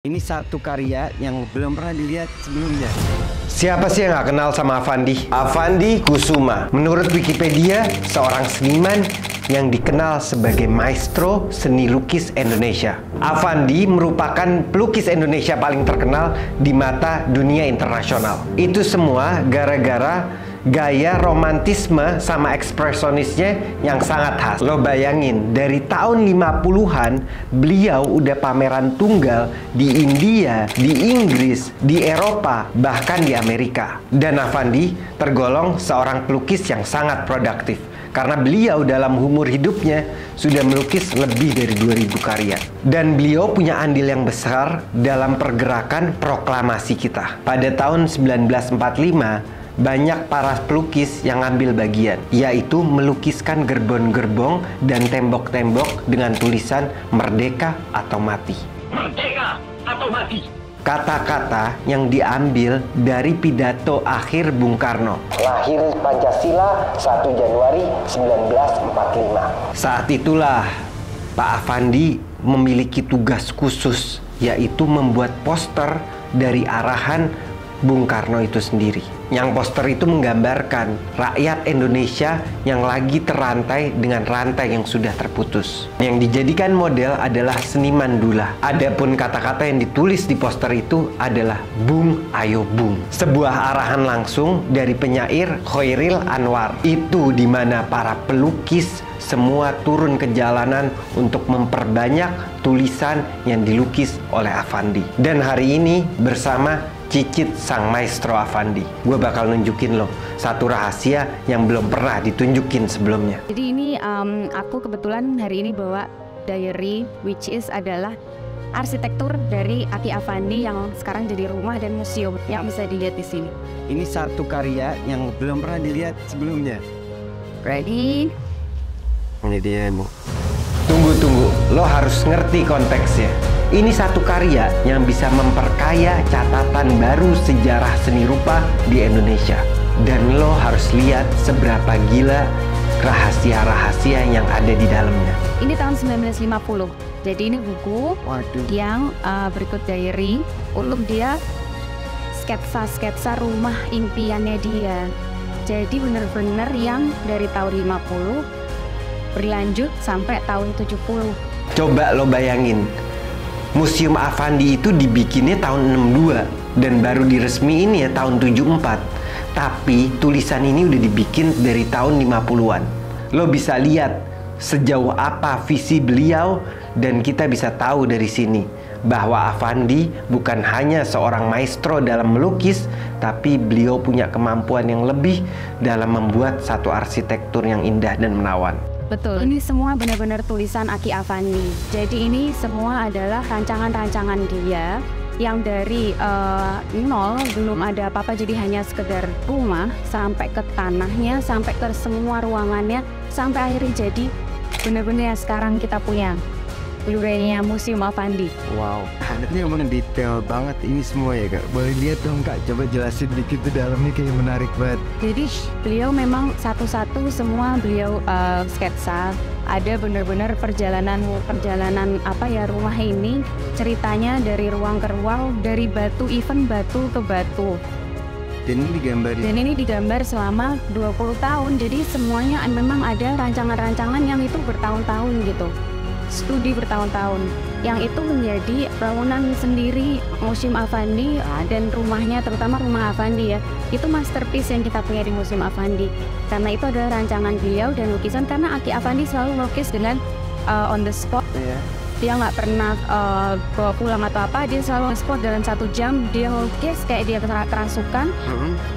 Ini satu karya yang belum pernah dilihat sebelumnya. Siapa sih yang gak kenal sama Avandi? Avandi Kusuma. Menurut Wikipedia, seorang seniman yang dikenal sebagai maestro seni lukis Indonesia. Avandi merupakan pelukis Indonesia paling terkenal di mata dunia internasional. Itu semua gara-gara gaya romantisme sama ekspresionisnya yang sangat khas. Lo bayangin, dari tahun 50-an beliau udah pameran tunggal di India, di Inggris, di Eropa, bahkan di Amerika. Dan Avandi tergolong seorang pelukis yang sangat produktif karena beliau dalam umur hidupnya sudah melukis lebih dari 2000 karya. Dan beliau punya andil yang besar dalam pergerakan proklamasi kita. Pada tahun 1945, banyak para pelukis yang ambil bagian, yaitu melukiskan gerbong-gerbong dan tembok-tembok dengan tulisan Merdeka atau Mati. Merdeka atau mati. Kata-kata yang diambil dari pidato akhir Bung Karno. Lahir Pancasila 1 Januari 1945. Saat itulah Pak Avandi memiliki tugas khusus, yaitu membuat poster dari arahan Bung Karno itu sendiri. Yang poster itu menggambarkan rakyat Indonesia yang lagi terantai dengan rantai yang sudah terputus. Yang dijadikan model adalah seniman Dula. Adapun kata-kata yang ditulis di poster itu adalah Bung Ayo Bung. Sebuah arahan langsung dari penyair Khairil Anwar. Itu dimana para pelukis semua turun ke jalanan untuk memperbanyak tulisan yang dilukis oleh Avandi. Dan hari ini bersama Cicit sang maestro Avandi, gue bakal nunjukin lo satu rahasia yang belum pernah ditunjukin sebelumnya. Jadi ini aku kebetulan hari ini bawa diary, which is adalah arsitektur dari Aki Avandi yang sekarang jadi rumah dan museum yang bisa dilihat di sini. Ini satu karya yang belum pernah dilihat sebelumnya. Ready? Ini dia, Bu. Tunggu, lo harus ngerti konteksnya. Ini satu karya yang bisa memperkaya catatan baru sejarah seni rupa di Indonesia. Dan lo harus lihat seberapa gila rahasia-rahasia yang ada di dalamnya. Ini tahun 1950. Jadi ini buku yang berikut diary. Untuk dia sketsa-sketsa rumah impiannya dia. Jadi bener-bener yang dari tahun 50 berlanjut sampai tahun 70. Coba lo bayangin, Museum Avandi itu dibikinnya tahun 62 dan baru diresmiin ya tahun 74. Tapi tulisan ini udah dibikin dari tahun 50-an. Lo bisa lihat sejauh apa visi beliau, dan kita bisa tahu dari sini bahwa Avandi bukan hanya seorang maestro dalam melukis, tapi beliau punya kemampuan yang lebih dalam membuat satu arsitektur yang indah dan menawan. Betul, ini semua benar-benar tulisan Aki Avandi. Jadi ini semua adalah rancangan-rancangan dia yang dari nol, belum ada apa-apa, jadi hanya sekedar rumah, sampai ke tanahnya, sampai ke semua ruangannya, sampai akhirnya jadi benar-benar sekarang kita punya Blu-ray-nya Museum Avandi. Wow, ini emang detail banget ini semua ya, Kak. Boleh lihat dong, Kak? Coba jelasin dikit tuh dalamnya, kayak menarik banget. Jadi beliau memang satu-satu semua beliau sketsa. Ada benar-benar perjalanan apa ya rumah ini, ceritanya dari ruang ke ruang, dari batu, even batu ke batu. Dan ini digambar selama 20 tahun. Jadi semuanya memang ada rancangan-rancangan yang itu bertahun-tahun gitu. Studi bertahun-tahun, yang itu menjadi bangunan sendiri Museum Avandi, dan rumahnya, terutama rumah Avandi ya, itu masterpiece yang kita punya di Museum Avandi, karena itu adalah rancangan beliau dan lukisan. Karena Aki Avandi selalu lukis dengan on the spot. Dia nggak pernah bawa pulang atau apa, dia selalu on the spot. Dalam 1 jam dia lukis kayak dia kerasukan,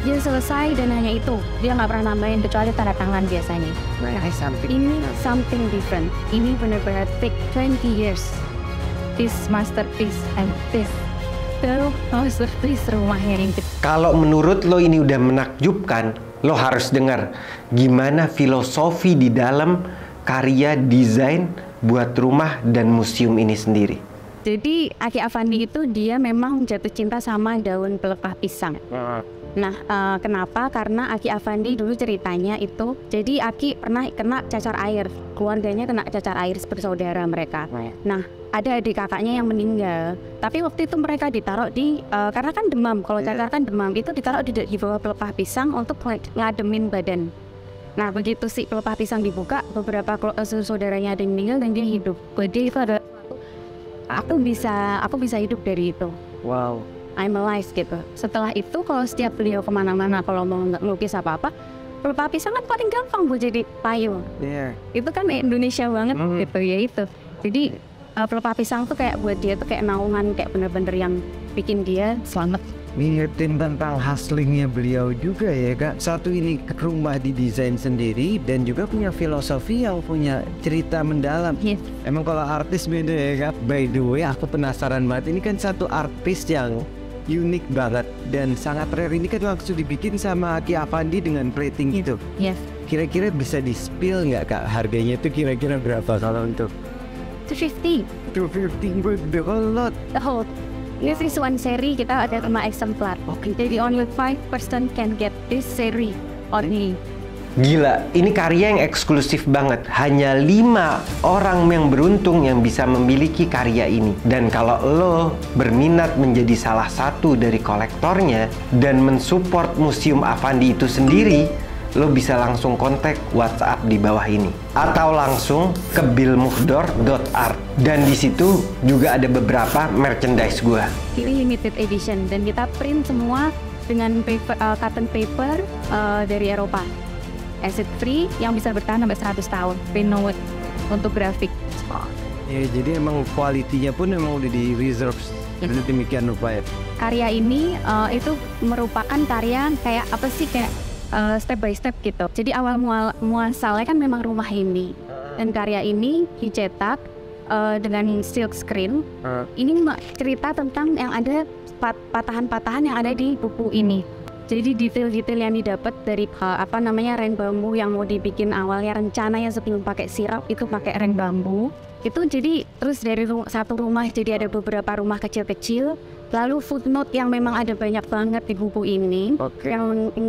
dia selesai, dan hanya itu, dia nggak pernah nambahin kecuali tanda tangan biasanya. Ini something different. Ini benar-benar take 20 years. This masterpiece and this masterpiece rumahnya ini. Kalau menurut lo ini udah menakjubkan, lo harus dengar gimana filosofi di dalam karya desain buat rumah dan museum ini sendiri. Jadi Aki Avandi itu dia memang jatuh cinta sama daun pelepah pisang. Nah, kenapa? Karena Aki Avandi dulu ceritanya itu, jadi Aki pernah kena cacar air, keluarganya kena cacar air seperti saudara mereka. Nah, ada adik kakaknya yang meninggal. Tapi waktu itu mereka ditaruh di karena kan demam. Kalau Cacar kan demam, itu ditaruh di bawah pelepah pisang untuk ngademin badan. Nah begitu si pelepah pisang dibuka, beberapa saudaranya ada yang meninggal dan dia hidup. Jadi itu ada aku bisa hidup dari itu. Wow. I'm alive gitu. Setelah itu kalau setiap beliau kemana-mana kalau mau ngelukis apa-apa, pelepah pisang kan paling gampang buat jadi payung. Iya. Itu kan Indonesia banget gitu ya itu. Jadi pelepah pisang tuh kayak buat dia tuh kayak naungan, kayak bener-bener yang bikin dia selamat. Ngingetin tentang hustlingnya beliau juga ya kak. Satu ini rumah didesain sendiri dan juga punya filosofi yang punya cerita mendalam. Yes. Emang kalau artis beda ya kak. By the way aku penasaran banget, ini kan satu artis yang unik banget dan sangat rare. Ini kan langsung dibikin sama Aki Affandi dengan plating itu. Yes. Kira-kira bisa di-spill nggak kak? Harganya itu kira-kira berapa kalau untuk 250 250 the whole lot? the whole. This is one seri, kita ada 5 eksemplar. Jadi only 5 person can get this seri only. Gila, ini karya yang eksklusif banget. Hanya 5 orang yang beruntung yang bisa memiliki karya ini. Dan kalau lo berminat menjadi salah satu dari kolektornya dan mensupport Museum Affandi itu sendiri, lo bisa langsung kontak WhatsApp di bawah ini atau langsung ke billmuhdor.art, dan di situ juga ada beberapa merchandise gua. Ini limited edition dan kita print semua dengan paper, cotton paper dari Eropa. Acid free yang bisa bertahan sampai 100 tahun. Print untuk grafik. Ya jadi emang kualitinya pun emang udah di reserve. Demikian rupanya. Karya ini itu merupakan karya kayak apa sih, kayak step by step gitu. Jadi awal muasalnya kan memang rumah ini, dan karya ini dicetak dengan silk screen. Ini cerita tentang yang ada patahan-patahan yang ada di buku ini. Jadi detail-detail yang didapat dari ren bambu yang mau dibikin awalnya, rencananya sebelum pakai sirap itu pakai ren bambu. Itu jadi terus dari satu rumah jadi ada beberapa rumah kecil-kecil. Lalu footnote yang memang ada banyak banget di buku ini.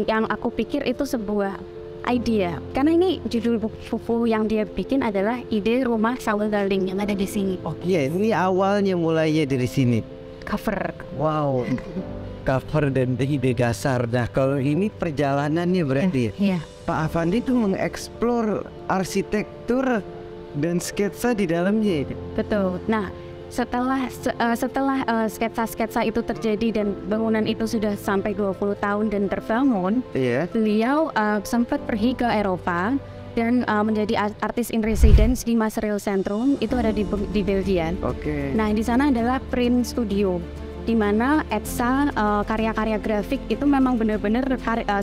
Yang aku pikir itu sebuah idea. Karena ini judul buku yang dia bikin adalah ide rumah Saul Darling yang ada di sini. Ini awalnya mulainya dari sini. Cover. Wow. Cover dan ide dasar. Nah kalau ini perjalanannya berarti Iya. Pak Affandi itu mengeksplor arsitektur dan sketsa di dalamnya. Betul. Nah, setelah sketsa-sketsa itu terjadi dan bangunan itu sudah sampai 20 tahun dan terbangun, beliau sempat pergi ke Eropa dan menjadi artis in residence di Material Centrum, itu ada di Belgia. Nah, di sana adalah print studio, di mana Etsa karya-karya grafik itu memang benar-benar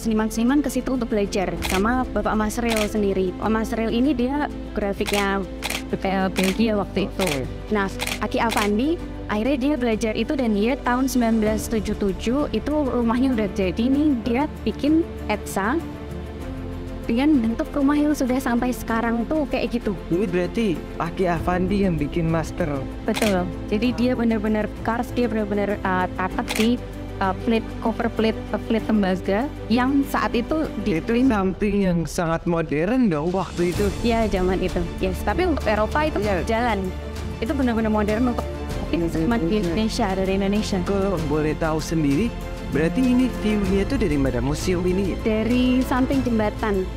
seniman-seniman ke situ untuk belajar sama Bapak Masril sendiri. Pak Masril ini dia grafiknya Belgia waktu itu. Nah, Aki Affandi akhirnya dia belajar itu, dan dia tahun 1977 itu rumahnya udah jadi nih, dia bikin Etsa dengan bentuk rumah yang sudah sampai sekarang tuh kayak gitu. Ini berarti Aki Affandi yang bikin master. Betul. Jadi dia benar-benar kars, dia benar-benar tatak di cover plate tembaga yang saat itu Itu something yang sangat modern dong waktu itu. ya zaman itu. Yes, tapi untuk Eropa itu jalan. Itu benar-benar modern untuk seniman di Indonesia, dari Indonesia. Kalau boleh tahu sendiri, berarti ini view-nya itu dari mana museum ini? Dari samping jembatan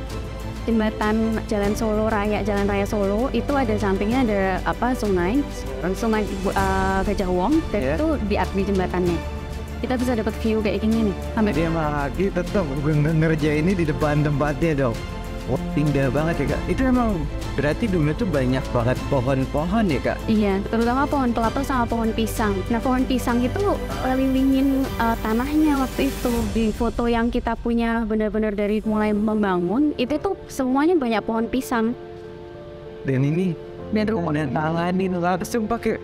Jalan Solo Raya, Jalan Raya Solo, itu ada sampingnya ada sungai Gajah Wong, dan itu di jembatannya. Kita bisa dapat view kayak gini nih. Dia lagi tetap ngerjain ini di depan tempatnya dong. Wah, indah banget ya kak. Itu emang berarti dulu tuh banyak banget pohon-pohon ya kak? Iya, terutama pohon kelapa sama pohon pisang. Nah, pohon pisang itu ngelilingin tanahnya waktu itu. Di foto yang kita punya benar-benar dari mulai membangun, itu tuh semuanya banyak pohon pisang. Dan ini tanganin langsung pakai.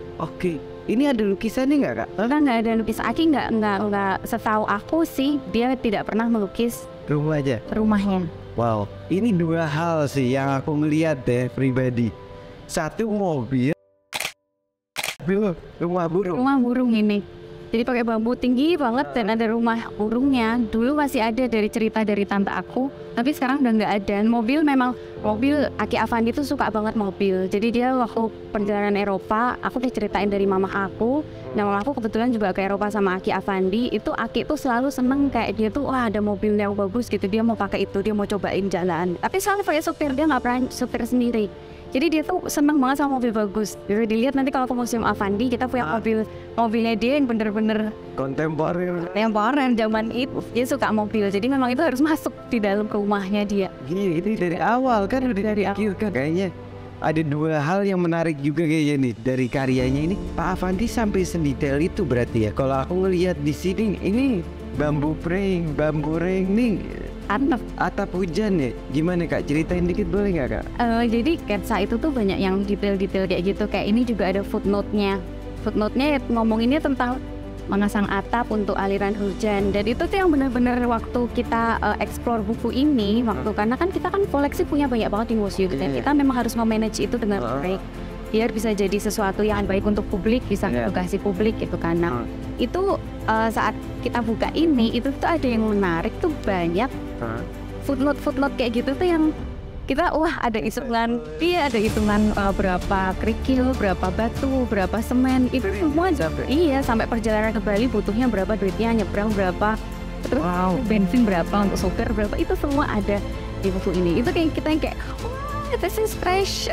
Ini ada lukisannya nggak kak? Nggak ada lukisan. Aki nggak setahu aku sih, dia tidak pernah melukis Rumah aja? rumahnya. Wow, ini dua hal sih yang aku melihat deh pribadi. Satu mobil, rumah burung. Rumah burung ini. Jadi pakai bambu tinggi banget dan ada rumah burungnya. Dulu masih ada dari cerita dari tante aku, tapi sekarang udah nggak ada. Mobil Aki Afandi tuh suka banget mobil. Jadi dia waktu perjalanan Eropa, aku diceritain dari mama aku. Nah, mama aku kebetulan juga ke Eropa sama Aki Afandi. Itu Aki tuh selalu seneng kayak dia tuh, wah ada mobil yang bagus gitu. Dia mau pakai itu, dia mau cobain jalan. Tapi selalu pakai supir, dia nggak pernah supir sendiri. Jadi dia tuh seneng banget sama mobil bagus. Bisa dilihat nanti kalau ke Museum Afandi, kita punya mobilnya dia yang bener-bener kontemporer zaman itu. Dia suka mobil, jadi memang itu harus masuk di dalam ke rumahnya dia. Gini, ini dari awal kan, udah dari akhir kan. Kayaknya ada dua hal yang menarik juga kayaknya nih dari karyanya ini. Pak Afandi sampai sedetail itu berarti ya. Kalau aku ngelihat di sini, ini bambu ring nih, atap hujan ya. Gimana Kak? Ceritain dikit boleh nggak Kak? Jadi sketsa itu tuh banyak yang detail-detail kayak gitu. Kayak ini juga ada footnote-nya. Footnote-nya ngomonginnya tentang mengasang atap untuk aliran hujan. Dan itu tuh yang benar-benar waktu kita explore buku ini, karena kan kita kan koleksi punya banyak banget di museum. Dan kita memang harus memanage itu dengan baik. Biar bisa jadi sesuatu yang baik untuk publik, bisa edukasi publik gitu kan. Nah, itu saat kita buka ini, itu tuh ada yang menarik tuh banyak footnote kayak gitu tuh yang kita ada hitungan, berapa kerikil, berapa batu, berapa semen, itu semua sampai perjalanan ke Bali butuhnya berapa duitnya, nyebrang berapa, terus bensin berapa untuk supir berapa, itu semua ada di buku ini. Itu kayak kita yang kayak this is fresh.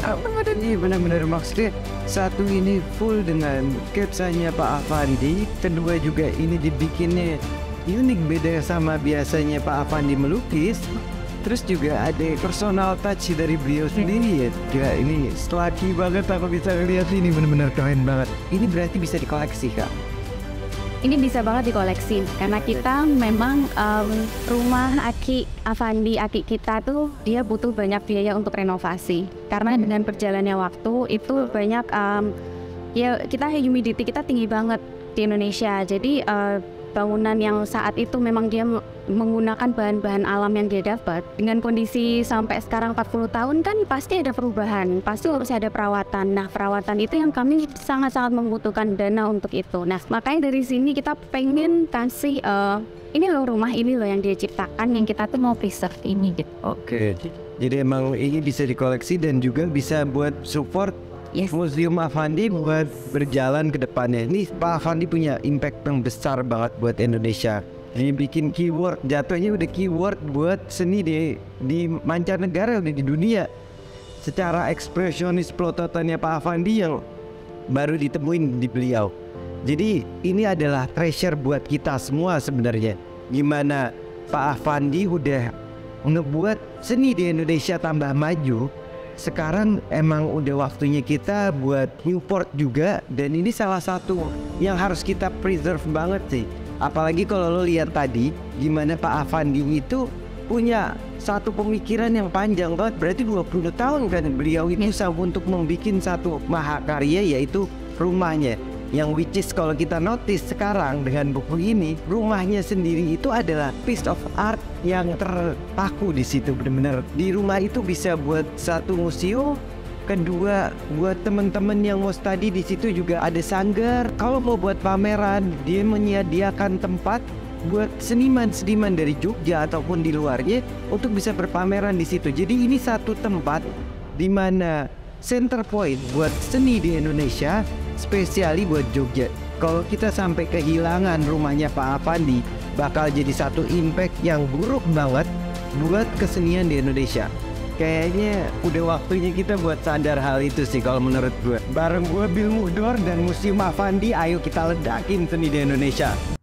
Ini benar-benar maksudnya satu ini full dengan sketsanya Pak Afandi, kedua juga ini dibikinnya unik beda sama biasanya Pak Afandi melukis. Terus juga ada personal touch dari beliau sendiri ya. Ya ini laki banget aku bisa lihat ini, benar-benar keren banget. Ini berarti bisa dikoleksi Kak? Ini bisa banget dikoleksi karena kita memang rumah Aki Afandi, Aki kita tuh dia butuh banyak biaya untuk renovasi. Karena dengan berjalannya waktu itu banyak humidity kita tinggi banget di Indonesia. Jadi bangunan yang saat itu memang dia menggunakan bahan-bahan alam yang dia dapat, dengan kondisi sampai sekarang 40 tahun kan pasti ada perubahan, pasti harus ada perawatan. Nah, perawatan itu yang kami sangat-sangat membutuhkan dana untuk itu. Nah, makanya dari sini kita pengen kasih ini loh rumah ini loh yang dia ciptakan, yang kita tuh mau preserve ini gitu. Oke. Jadi emang ini bisa dikoleksi dan juga bisa buat support Museum Afandi buat berjalan ke depannya. Ini Pak Afandi punya impact yang besar banget buat Indonesia. Ini bikin keyword, jatuhnya udah keyword buat seni di mancanegara, udah di dunia. Secara ekspresionis pelototannya Pak Afandi yang baru ditemuin di beliau. Jadi ini adalah treasure buat kita semua sebenarnya. Gimana Pak Afandi udah ngebuat seni di Indonesia tambah maju. Sekarang emang udah waktunya kita buat Newport juga, dan ini salah satu yang harus kita preserve banget sih. Apalagi kalau lo lihat tadi gimana Pak Afandi itu punya satu pemikiran yang panjang banget, berarti 20 tahun kan beliau itu untuk membuat satu mahakarya, yaitu rumahnya. Yang which is kalau kita notice sekarang dengan buku ini, rumahnya sendiri itu adalah piece of art yang terpaku di situ. Benar-benar di rumah itu bisa buat satu museum. Kedua, buat teman-teman yang mau study di situ juga ada sanggar. Kalau mau buat pameran, dia menyediakan tempat buat seniman-seniman dari Jogja ataupun di luarnya untuk bisa berpameran di situ. Jadi ini satu tempat di mana center point buat seni di Indonesia, spesiali buat Jogja. Kalau kita sampai kehilangan rumahnya Pak Afandi, bakal jadi satu impact yang buruk banget buat kesenian di Indonesia. Kayaknya udah waktunya kita buat sadar hal itu sih kalau menurut gue. Bareng gue Bill Muhdor dan Museum Afandi, ayo kita ledakin seni di Indonesia.